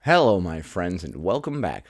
Hello, my friends, and welcome back.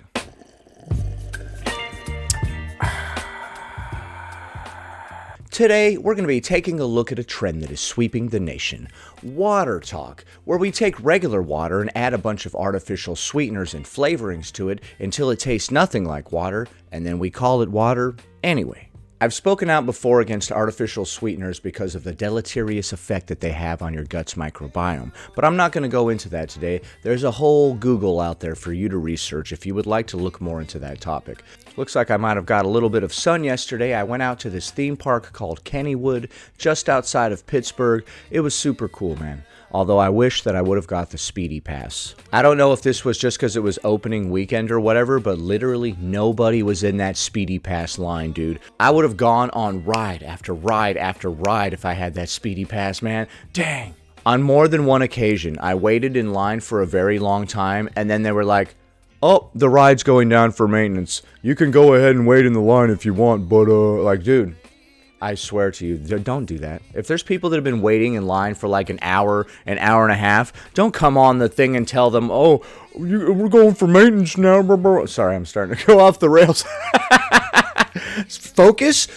Today, we're going to be taking a look at a trend that is sweeping the nation. WaterTok, where we take regular water and add a bunch of artificial sweeteners and flavorings to it until it tastes nothing like water, and then we call it water anyway. I've spoken out before against artificial sweeteners because of the deleterious effect that they have on your gut's microbiome, but I'm not going to go into that today. There's a whole Google out there for you to research if you would like to look more into that topic. Looks like I might have got a little bit of sun yesterday. I went out to this theme park called Kennywood, just outside of Pittsburgh. It was super cool, man. Although I wish that I would have got the Speedy Pass. I don't know if this was just because it was opening weekend or whatever, but literally nobody was in that Speedy Pass line, dude. I would have gone on ride after ride after ride if I had that Speedy Pass, man. Dang. On more than one occasion, I waited in line for a very long time, and then they were like, "Oh, the ride's going down for maintenance. You can go ahead and wait in the line if you want, but, like, dude, I swear to you, don't do that. If there's people that have been waiting in line for like an hour and a half, don't come on the thing and tell them, oh, we're going for maintenance now. Blah, blah. Sorry, I'm starting to go off the rails. Focus,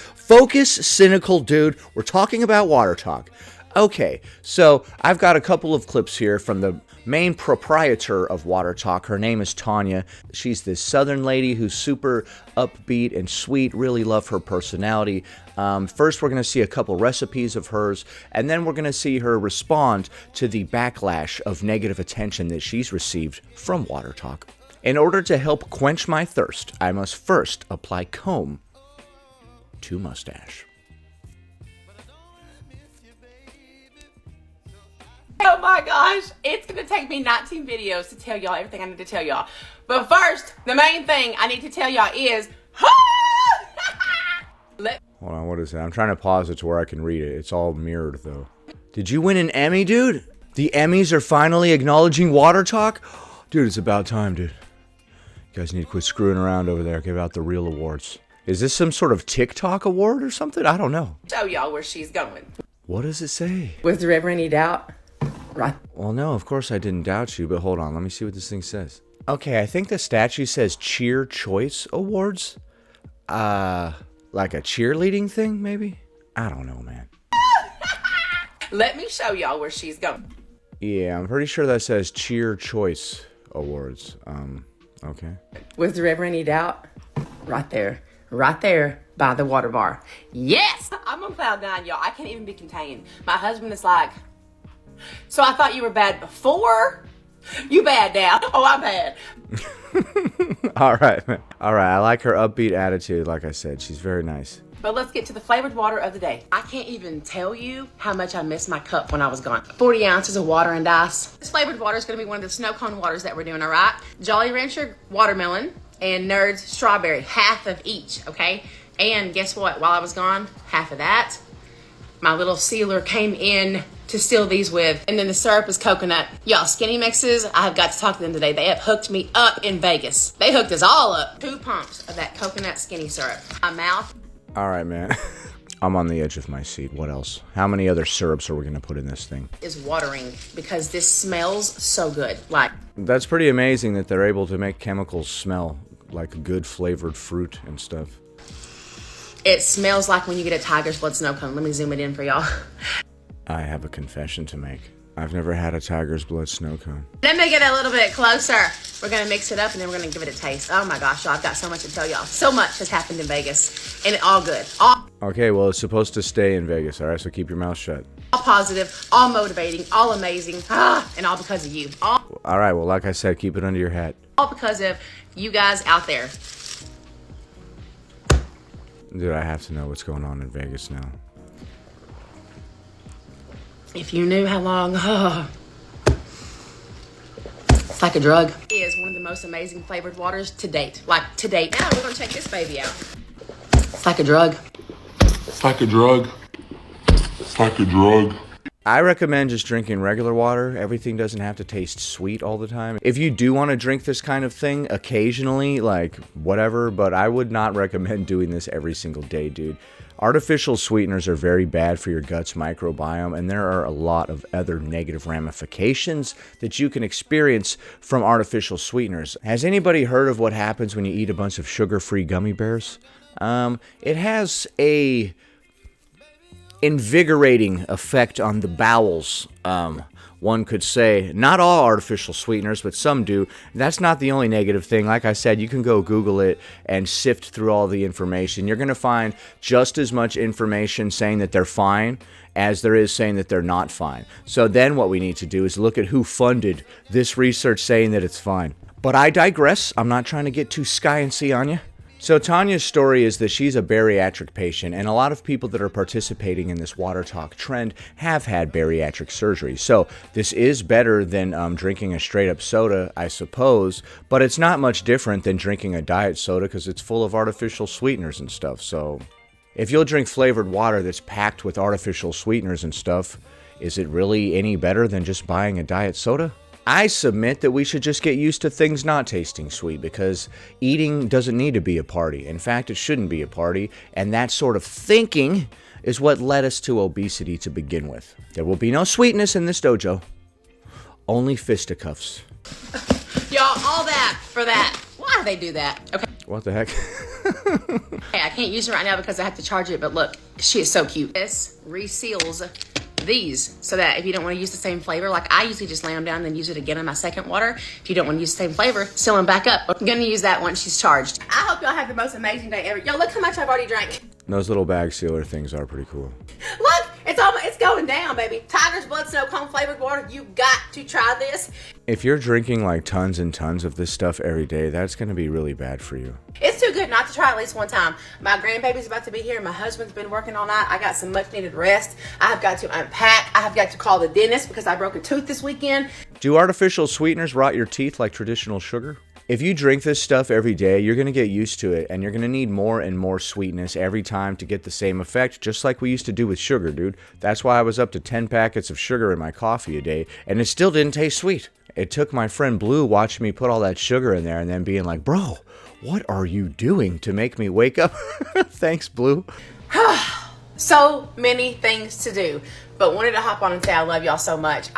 cynical dude. We're talking about WaterTok. Okay, so I've got a couple of clips here from the main proprietor of WaterTok. Her name is Tanya. She's this southern lady who's super upbeat and sweet. Really love her personality. First, we're going to see a couple recipes of hers, and then we're going to see her respond to the backlash of negative attention that she's received from WaterTok. In order to help quench my thirst, I must first apply comb to mustache. Oh my gosh, it's gonna take me 19 videos to tell y'all everything I need to tell y'all. But first, the main thing I need to tell y'all is, Hold on, what is that? I'm trying to pause it to where I can read it. It's all mirrored, though. Did you win an Emmy, dude? The Emmys are finally acknowledging WaterTok? Dude, it's about time, dude. You guys need to quit screwing around over there. Give out the real awards. Is this some sort of TikTok award or something? I don't know. show y'all where she's going. What does it say? Was there ever any doubt? Right. Well, no, of course I didn't doubt you, but hold on. Let me see what this thing says. Okay, I think the statue says Cheer Choice Awards. Like a cheerleading thing, maybe? I don't know, man. Let me show y'all where she's going. Yeah, I'm pretty sure that says Cheer Choice Awards. Okay. Was there ever any doubt? Right there by the water bar. Yes! I'm on cloud nine, y'all. I can't even be contained. My husband is like, so I thought you were bad before? You bad now. Oh, I'm bad. All right, man. All right, I like her upbeat attitude. Like I said, she's very nice. But let's get to the flavored water of the day. I can't even tell you how much I missed my cup when I was gone. 40 ounces of water and ice. This flavored water is going to be one of the snow cone waters that we're doing, all right? Jolly Rancher watermelon and Nerds strawberry, half of each, okay? And guess what? While I was gone, half of that, my little sealer came in to steal these with. And then the syrup is coconut. Y'all, Skinny Mixes, I have got to talk to them today. They have hooked me up in Vegas. They hooked us all up. 2 pumps of that coconut skinny syrup. My mouth. All right, man. I'm on the edge of my seat. What else? How many other syrups are we going to put in this thing? Is watering because this smells so good. Like, that's pretty amazing that they're able to make chemicals smell like good flavored fruit and stuff. it smells like when you get a tiger's blood snow cone. Let me zoom it in for y'all. I have a confession to make. I've never had a tiger's blood snow cone. Let me get a little bit closer. We're gonna mix it up and then we're gonna give it a taste. Oh my gosh, y'all, I've got so much to tell y'all. So much has happened in Vegas, and all good. All Okay, well, it's supposed to stay in Vegas, all right? So keep your mouth shut. positive, all motivating, all amazing, and all because of you. All right, well, like I said, keep it under your hat. because of you guys out there. Dude, I have to know what's going on in Vegas now. If you knew how long, it's like a drug. It is one of the most amazing flavored waters to date. Like, to date. Now we're gonna check this baby out. It's like a drug. It's like a drug. It's like a drug. I recommend just drinking regular water. Everything doesn't have to taste sweet all the time. If you do want to drink this kind of thing occasionally, like whatever, but I would not recommend doing this every single day, dude. Artificial sweeteners are very bad for your gut's microbiome, and there are a lot of other negative ramifications that you can experience from artificial sweeteners. Has anybody heard of what happens when you eat a bunch of sugar-free gummy bears? It has a invigorating effect on the bowels. One could say, not all artificial sweeteners, but some do. That's not the only negative thing. Like I said, you can go Google it and sift through all the information. You're going to find just as much information saying that they're fine as there is saying that they're not fine. So then what we need to do is look at who funded this research saying that it's fine. But I digress. I'm not trying to get too science-y on you. So Tanya's story is that she's a bariatric patient, and a lot of people that are participating in this WaterTok trend have had bariatric surgery. So this is better than drinking a straight-up soda, I suppose, but it's not much different than drinking a diet soda because it's full of artificial sweeteners and stuff. So if you'll drink flavored water that's packed with artificial sweeteners and stuff, is it really any better than just buying a diet soda? I submit that we should just get used to things not tasting sweet because eating doesn't need to be a party. In fact, it shouldn't be a party, and that sort of thinking is what led us to obesity to begin with. There will be no sweetness in this dojo, only fisticuffs. Y'all, all that for that. Why do they do that? Okay. What the heck? Hey, I can't use it right now because I have to charge it, but look, she is so cute. This reseals these so that if you don't want to use the same flavor, like I usually just lay them down and then use it again in my second water. If you don't want to use the same flavor, seal them back up. I'm going to use that once she's charged. I hope y'all have the most amazing day ever. Yo, look how much I've already drank. Those little bag sealer things are pretty cool. Look, it's going down, baby. Tiger's Blood Snow Cone flavored water. You got to try this. If you're drinking like tons and tons of this stuff every day, that's going to be really bad for you. It's too good not to try at least one time. My grandbaby's about to be here. My husband's been working all night. I got some much needed rest. I have got to unpack. I have got to call the dentist because I broke a tooth this weekend. Do artificial sweeteners rot your teeth like traditional sugar? If you drink this stuff every day, you're going to get used to it, and you're going to need more and more sweetness every time to get the same effect, just like we used to do with sugar, dude. That's why I was up to 10 packets of sugar in my coffee a day, and it still didn't taste sweet. It took my friend Blue watching me put all that sugar in there and then being like, bro, what are you doing to make me wake up? Thanks, Blue. So many things to do, but wanted to hop on and say I love y'all so much.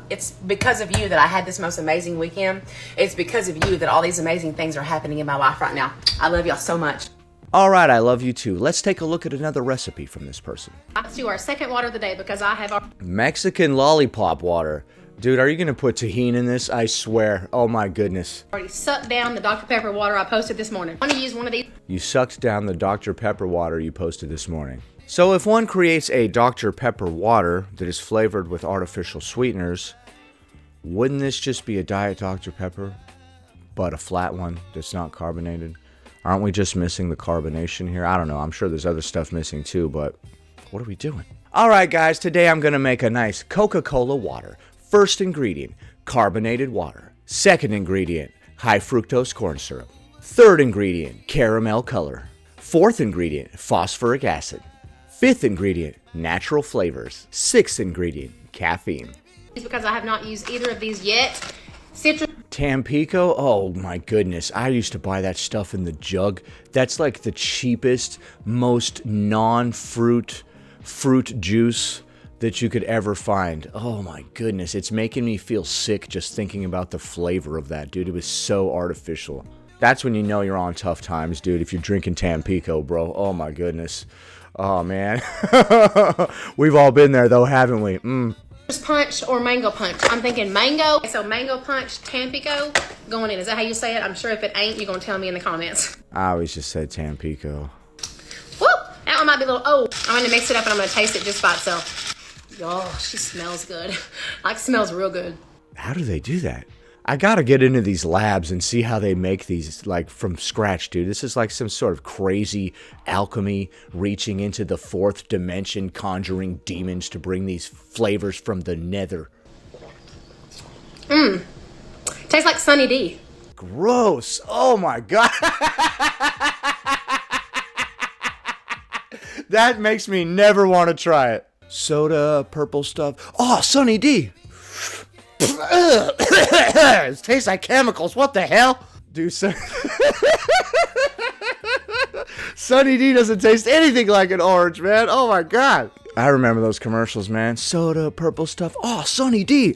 It's because of you that I had this most amazing weekend. It's because of you that all these amazing things are happening in my life right now. I love y'all so much. All right, I love you too. Let's take a look at another recipe from this person. Let's do our second water of the day because I have Mexican lollipop water. Dude, are you going to put tahini in this? I swear. Oh my goodness. already sucked down the Dr. Pepper water I posted this morning. I'm going to use one of these. You sucked down the Dr. Pepper water you posted this morning. So if one creates a Dr. Pepper water that is flavored with artificial sweeteners, wouldn't this just be a Diet Dr. Pepper, but a flat one that's not carbonated? Aren't we just missing the carbonation here? I don't know. I'm sure there's other stuff missing too, but what are we doing? All right, guys, today I'm going to make a nice Coca-Cola water. First ingredient, carbonated water. Second ingredient, high fructose corn syrup. Third ingredient, caramel color. Fourth ingredient, phosphoric acid. Fifth ingredient, natural flavors. Sixth ingredient, caffeine. Because I have not used either of these yet. Citrus. Tampico? Oh my goodness. I used to buy that stuff in the jug. That's like the cheapest, most non-fruit juice that you could ever find. Oh my goodness. It's making me feel sick just thinking about the flavor of that, dude. It was so artificial. That's when you know you're on tough times, dude, if you're drinking Tampico, bro. Oh my goodness. Oh man. We've all been there though, haven't we? Punch or mango punch. I'm thinking mango. So mango punch, Tampico going in. Is that how you say it? I'm sure if it ain't, you're going to tell me in the comments. I always just said Tampico. Woo! That one might be a little, I'm going to mix it up and I'm going to taste it just by itself. Y'all, she smells good. Like, smells real good. How do they do that? I gotta get into these labs and see how they make these, like, from scratch, dude. This is like some sort of crazy alchemy, reaching into the fourth dimension, conjuring demons to bring these flavors from the nether. Tastes like Sunny D. Gross. Oh my god. That makes me never want to try it. Soda, purple stuff. Oh, Sunny D. It tastes like chemicals. What the hell? Dude, Sunny D doesn't taste anything like an orange, man. Oh my God. I remember those commercials, man. Soda, purple stuff. Oh, Sunny D.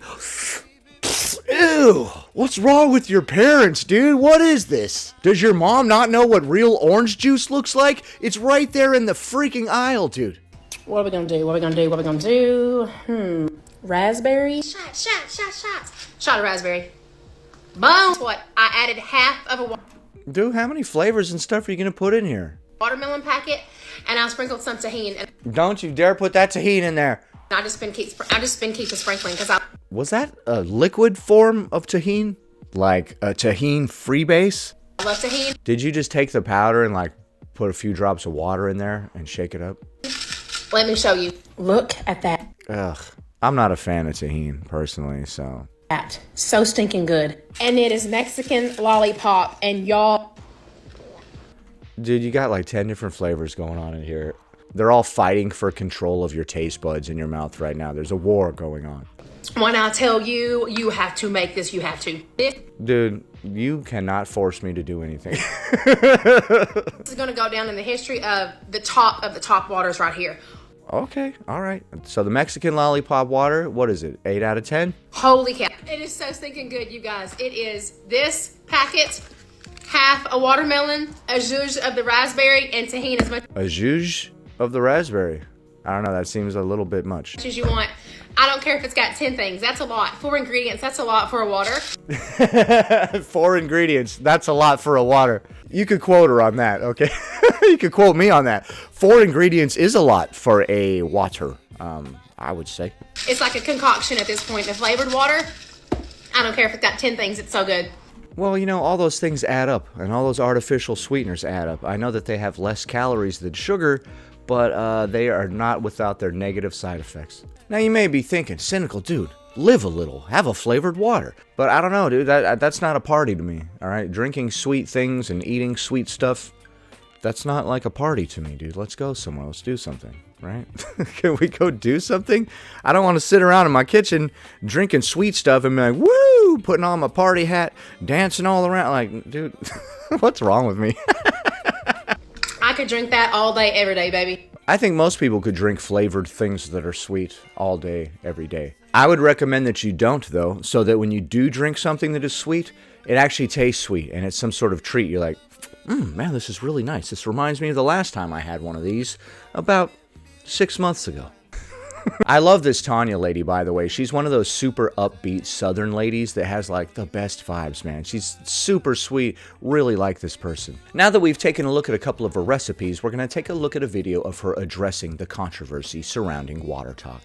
Ew. What's wrong with your parents, dude? What is this? Does your mom not know what real orange juice looks like? It's right there in the freaking aisle, dude. What are we gonna do? What are we gonna do? What are we gonna do? Raspberry? Shot of raspberry. Boom! What? I added half of a Dude, how many flavors and stuff are you gonna put in here? watermelon packet, and I sprinkled some tahini. And Don't you dare put that tahini in there. I just been keep sprinkling because I Was that a liquid form of tahini? Like a tahini freebase? love tahini. Did you just take the powder and like put a few drops of water in there and shake it up? Let me show you. Look at that. Ugh. I'm not a fan of tahini personally, so. So stinking good. And it is Mexican lollipop, and y'all. Dude, you got like 10 different flavors going on in here. They're all fighting for control of your taste buds in your mouth right now. There's a war going on. When I tell you, you have to make this, you have to. Dude, you cannot force me to do anything. This is gonna go down in the history of the top waters right here. Okay, all right. So the Mexican lollipop water, what is it? 8 out of 10? Holy cow. It is so stinking good, you guys. It is this packet, half a watermelon, a zhuzh of the raspberry, and tahini as much A zhuzh of the raspberry. I don't know, that seems a little bit much. as you want. I don't care if it's got 10 things. That's a lot. 4 ingredients. That's a lot for a water. 4 ingredients. That's a lot for a water. You could quote her on that, okay? You could quote me on that. 4 ingredients is a lot for a water, I would say. It's like a concoction at this point. The flavored water, I don't care if it's got 10 things. It's so good. Well, you know, all those things add up, and all those artificial sweeteners add up. I know that they have less calories than sugar, but they are not without their negative side effects. Now, you may be thinking, cynical dude, live a little, have a flavored water. But I don't know, dude, that's not a party to me, all right? Drinking sweet things and eating sweet stuff, that's not like a party to me, dude. Let's go somewhere, let's do something, right? Can we go do something? I don't want to sit around in my kitchen drinking sweet stuff and be like, woo, putting on my party hat, dancing all around. Like, dude, what's wrong with me? I could drink that all day, every day, baby. I think most people could drink flavored things that are sweet all day, every day. I would recommend that you don't, though, so that when you do drink something that is sweet, it actually tastes sweet, and it's some sort of treat. You're like, man, this is really nice. This reminds me of the last time I had one of these, about 6 months ago. I love this Tanya lady, by the way. She's one of those super upbeat Southern ladies that has like the best vibes, man. She's super sweet. Really like this person. Now that we've taken a look at a couple of her recipes, we're going to take a look at a video of her addressing the controversy surrounding WaterTok.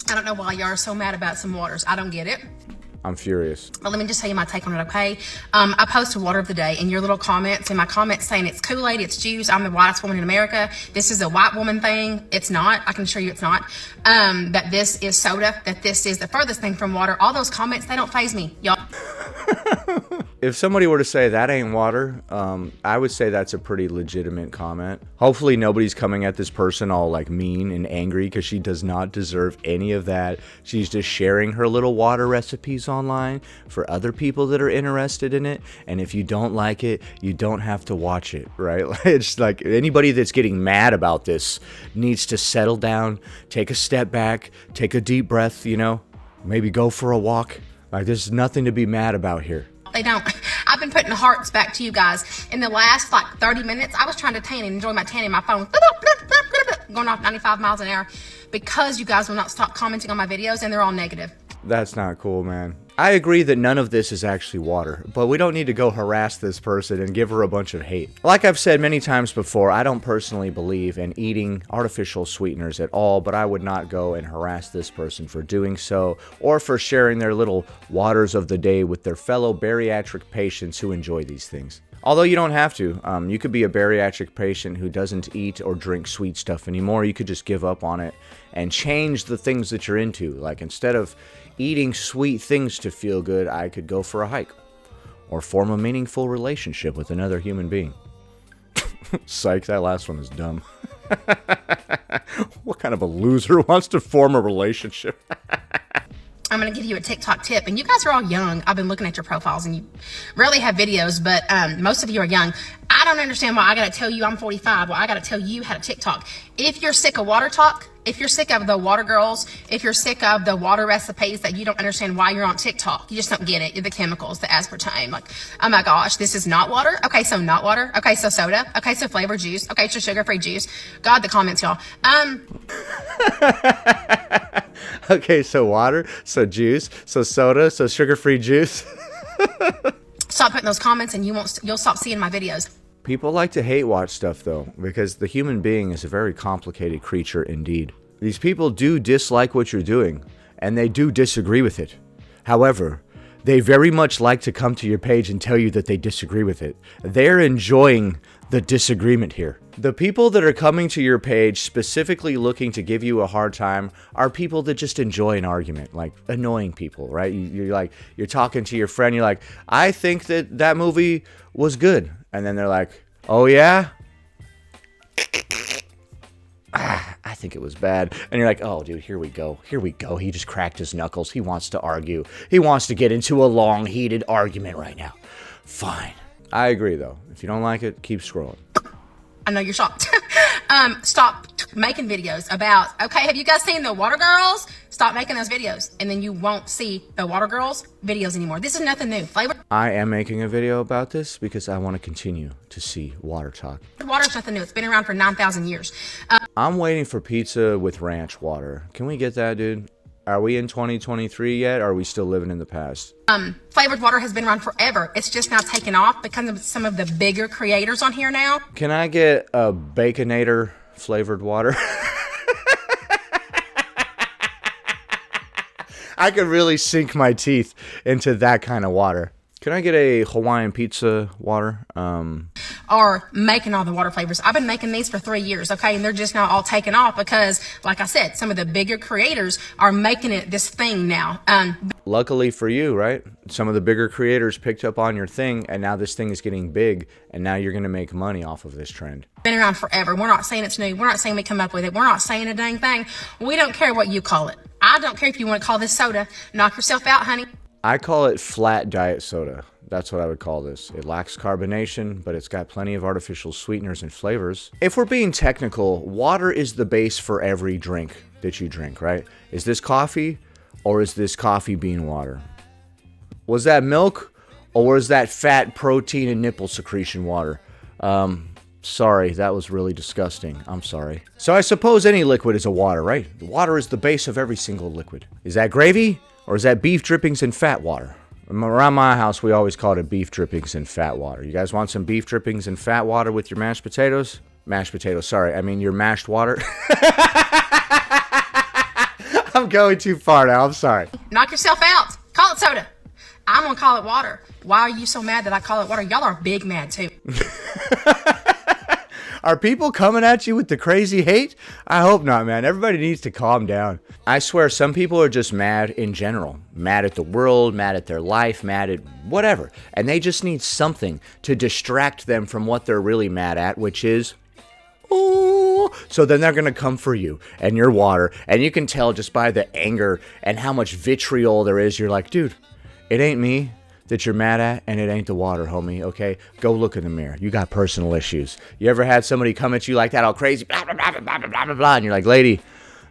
I don't know why y'all are so mad about some waters. I don't get it. I'm furious. But let me just tell you my take on it, okay? I posted water of the day in your little comments, and my comments saying it's Kool-Aid, it's juice, I'm the whitest woman in America. This is a white woman thing. It's not. I can assure you it's not. That this is soda, that this is the furthest thing from water. All those comments, they don't faze me, y'all. If somebody were to say that ain't water, I would say that's a pretty legitimate comment. Hopefully nobody's coming at this person all like mean and angry, because she does not deserve any of that. She's just sharing her little water recipes online for other people that are interested in it. And if you don't like it, you don't have to watch it, right? It's like anybody that's getting mad about this needs to settle down, take a step back, take a deep breath, you know, maybe go for a walk. Like, there's nothing to be mad about here. They don't. I've been putting hearts back to you guys. In the last like 30 minutes, I was trying to tan and enjoy my tanning. My phone going off 95 miles an hour because you guys will not stop commenting on my videos, and they're all negative. That's not cool, man. I agree that none of this is actually water, but we don't need to go harass this person and give her a bunch of hate. Like I've said many times before, I don't personally believe in eating artificial sweeteners at all, but I would not go and harass this person for doing so, or for sharing their little waters of the day with their fellow bariatric patients who enjoy these things. Although you don't have to. You could be a bariatric patient who doesn't eat or drink sweet stuff anymore. You could just give up on it and change the things that you're into. Like, instead of eating sweet things to feel good, I could go for a hike or form a meaningful relationship with another human being. Psych, that last one is dumb. What kind of a loser wants to form a relationship? I'm going to give you a TikTok tip, and you guys are all young. I've been looking at your profiles, and you rarely have videos, but most of you are young. I don't understand why I got to tell you I'm 45. Well, I got to tell you how to TikTok. If you're sick of WaterTok, if you're sick of the water girls, if you're sick of the water recipes that you don't understand why you're on TikTok, you just don't get it. You're the chemicals, the aspartame. Like, oh my gosh, this is not water. Okay, so not water. Okay, so soda. Okay, so flavored juice. Okay, so sugar-free juice. God, the comments, y'all. Okay, so water, so juice, so soda, so sugar-free juice. Stop putting those comments, and you'll stop seeing my videos. People like to hate watch stuff, though, because the human being is a very complicated creature indeed. These people do dislike what you're doing, and they do disagree with it. However, they very much like to come to your page and tell you that they disagree with it. They're enjoying the disagreement here. The people that are coming to your page specifically looking to give you a hard time are people that just enjoy an argument, like annoying people, right? You're talking to your friend, you're like, I think that movie was good. And then they're like, oh yeah? I think it was bad. And you're like, oh dude, here we go. He just cracked his knuckles. He wants to argue. He wants to get into a long, heated argument right now. Fine. I agree though. If you don't like it, keep scrolling. I know you're shocked. Stop making videos about, okay, have you guys seen the Water Girls? Stop making those videos, and then you won't see the Water Girls videos anymore. This is nothing new. I am making a video about this because I want to continue to see WaterTok. Water's nothing new. It's been around for 9,000 years. I'm waiting for pizza with ranch water. Can we get that, dude? Are we in 2023 yet, or are we still living in the past? Flavored water has been around forever. It's just now taken off because of some of the bigger creators on here now. Can I get a Baconator flavored water? I could really sink my teeth into that kind of water. Can I get a Hawaiian pizza water? Are making all the water flavors. I've been making these for 3 years, okay? And they're just now all taken off because, like I said, some of the bigger creators are making it this thing now. Luckily for you, right? Some of the bigger creators picked up on your thing, and now this thing is getting big, and now you're going to make money off of this trend. Been around forever. We're not saying it's new. We're not saying we come up with it. We're not saying a dang thing. We don't care what you call it. I don't care if you want to call this soda. Knock yourself out, honey. I call it flat diet soda. That's what I would call this. It lacks carbonation, but it's got plenty of artificial sweeteners and flavors. If we're being technical, water is the base for every drink that you drink, right? Is this coffee, or is this coffee bean water? Was that milk, or was that fat, protein, and nipple secretion water? Sorry, that was really disgusting. I'm sorry. So I suppose any liquid is a water, right? Water is the base of every single liquid. Is that gravy, or is that beef drippings and fat water? Around my house, we always called it beef drippings and fat water. You guys want some beef drippings and fat water with your mashed potatoes? Mashed potatoes, sorry. I mean your mashed water. I'm going too far now. I'm sorry. Knock yourself out. Call it soda. I'm going to call it water. Why are you so mad that I call it water? Y'all are big mad, too. Are people coming at you with the crazy hate? I hope not, man. Everybody needs to calm down. I swear, some people are just mad in general. Mad at the world, mad at their life, mad at whatever. And they just need something to distract them from what they're really mad at, which is, oh. So then they're going to come for you and your water. And you can tell just by the anger and how much vitriol there is. You're like, dude, it ain't me that you're mad at, and it ain't the water, homie, okay? Go look in the mirror. You got personal issues. You ever had somebody come at you like that all crazy, blah, blah, blah, blah, blah, blah, blah, and you're like, lady,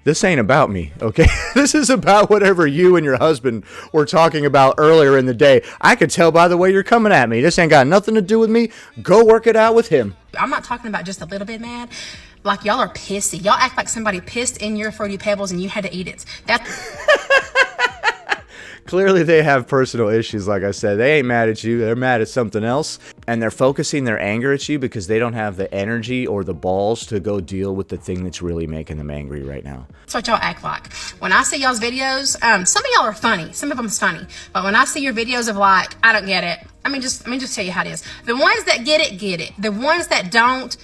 this ain't about me, okay? This is about whatever you and your husband were talking about earlier in the day. I could tell by the way you're coming at me. This ain't got nothing to do with me. Go work it out with him. I'm not talking about just a little bit mad. Like, y'all are pissy. Y'all act like somebody pissed in your Fruity Pebbles and you had to eat it. That's... Clearly they have personal issues, like I said. They ain't mad at you. They're mad at something else. And they're focusing their anger at you because they don't have the energy or the balls to go deal with the thing that's really making them angry right now. That's what y'all act like. When I see y'all's videos, some of y'all are funny. Some of them's funny. But when I see your videos of like, I don't get it. Let me just tell you how it is. The ones that get it, get it. The ones that don't,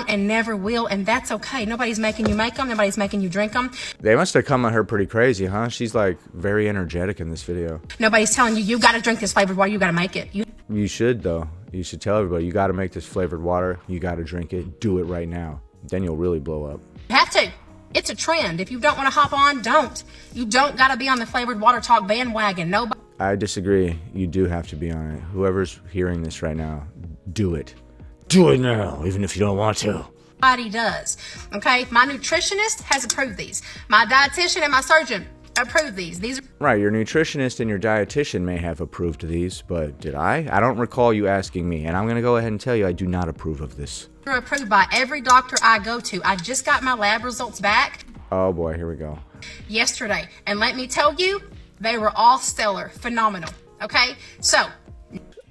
and never will, and that's okay. Nobody's making you make them. Nobody's making you drink them. They must have come at her pretty crazy, huh? She's like very energetic in this video. Nobody's telling you, you got to drink this flavored water. You got to make it. You should, though. You should tell everybody, you got to make this flavored water. You got to drink it. Do it right now. Then you'll really blow up. You have to. It's a trend. If you don't want to hop on, don't. You don't got to be on the flavored WaterTok bandwagon. Nobody I disagree. You do have to be on it. Whoever's hearing this right now, do it. Do it now, even if you don't want to. does. Okay? My nutritionist has approved these. My dietitian and my surgeon approved these. These are Right, your nutritionist and your dietitian may have approved these, but did I? I don't recall you asking me, and I'm going to go ahead and tell you I do not approve of this. approved by every doctor I go to. I just got my lab results back Oh boy, here we go. yesterday. And let me tell you, they were all stellar, phenomenal. Okay? So,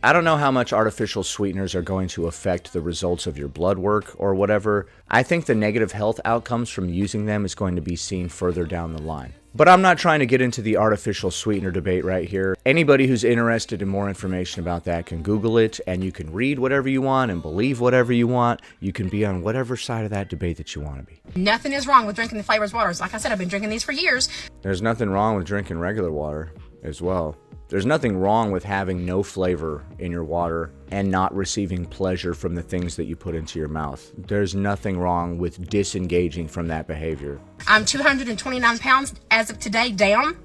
I don't know how much artificial sweeteners are going to affect the results of your blood work or whatever. I think the negative health outcomes from using them is going to be seen further down the line. But I'm not trying to get into the artificial sweetener debate right here. Anybody who's interested in more information about that can Google it, and you can read whatever you want and believe whatever you want. You can be on whatever side of that debate that you want to be. nothing is wrong with drinking the flavors waters. Like I said, I've been drinking these for years. There's nothing wrong with drinking regular water as well. There's nothing wrong with having no flavor in your water and not receiving pleasure from the things that you put into your mouth. There's nothing wrong with disengaging from that behavior. I'm 229 pounds as of today down.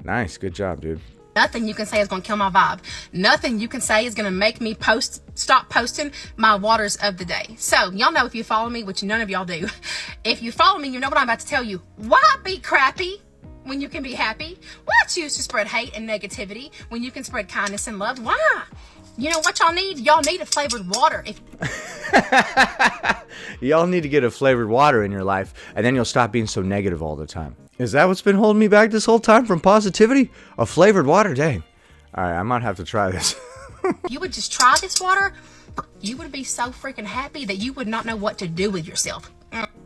Nice, good job, dude. Nothing you can say is going to kill my vibe. Nothing you can say is going to make me stop posting my waters of the day. So, y'all know if you follow me, which none of y'all do. If you follow me, you know what I'm about to tell you. Why be crappy when you can be happy? Why choose to spread hate and negativity when you can spread kindness and love? Why? You know what y'all need? Y'all need a flavored water. Y'all need to get a flavored water in your life, and then you'll stop being so negative all the time. Is that what's been holding me back this whole time from positivity? A flavored water? Dang. All right, I might have to try this. You would just try this water, you would be so freaking happy that you would not know what to do with yourself.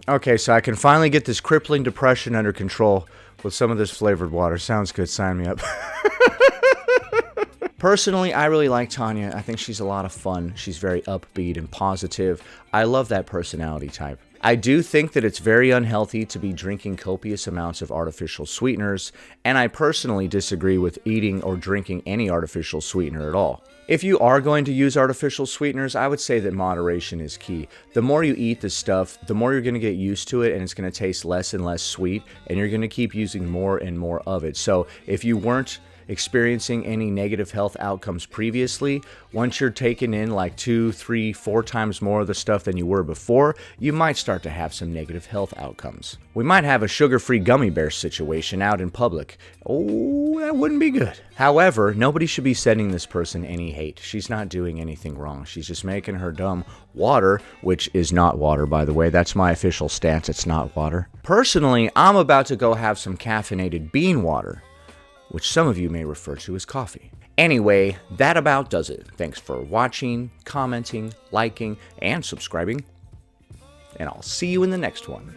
Okay, so I can finally get this crippling depression under control with some of this flavored water. Sounds good. Sign me up. Personally, I really like Tanya. I think she's a lot of fun. She's very upbeat and positive. I love that personality type. I do think that it's very unhealthy to be drinking copious amounts of artificial sweeteners, and I personally disagree with eating or drinking any artificial sweetener at all. If you are going to use artificial sweeteners, I would say that moderation is key. The more you eat this stuff, the more you're going to get used to it, and it's going to taste less and less sweet, and you're going to keep using more and more of it. So if you weren't experiencing any negative health outcomes previously, once you're taking in like 2, 3, 4 times more of the stuff than you were before, you might start to have some negative health outcomes. We might have a sugar-free gummy bear situation out in public. Oh, that wouldn't be good. However, nobody should be sending this person any hate. She's not doing anything wrong. She's just making her dumb water, which is not water, by the way. That's my official stance. It's not water. Personally, I'm about to go have some caffeinated bean water, which some of you may refer to as coffee. Anyway, that about does it. Thanks for watching, commenting, liking, and subscribing. And I'll see you in the next one.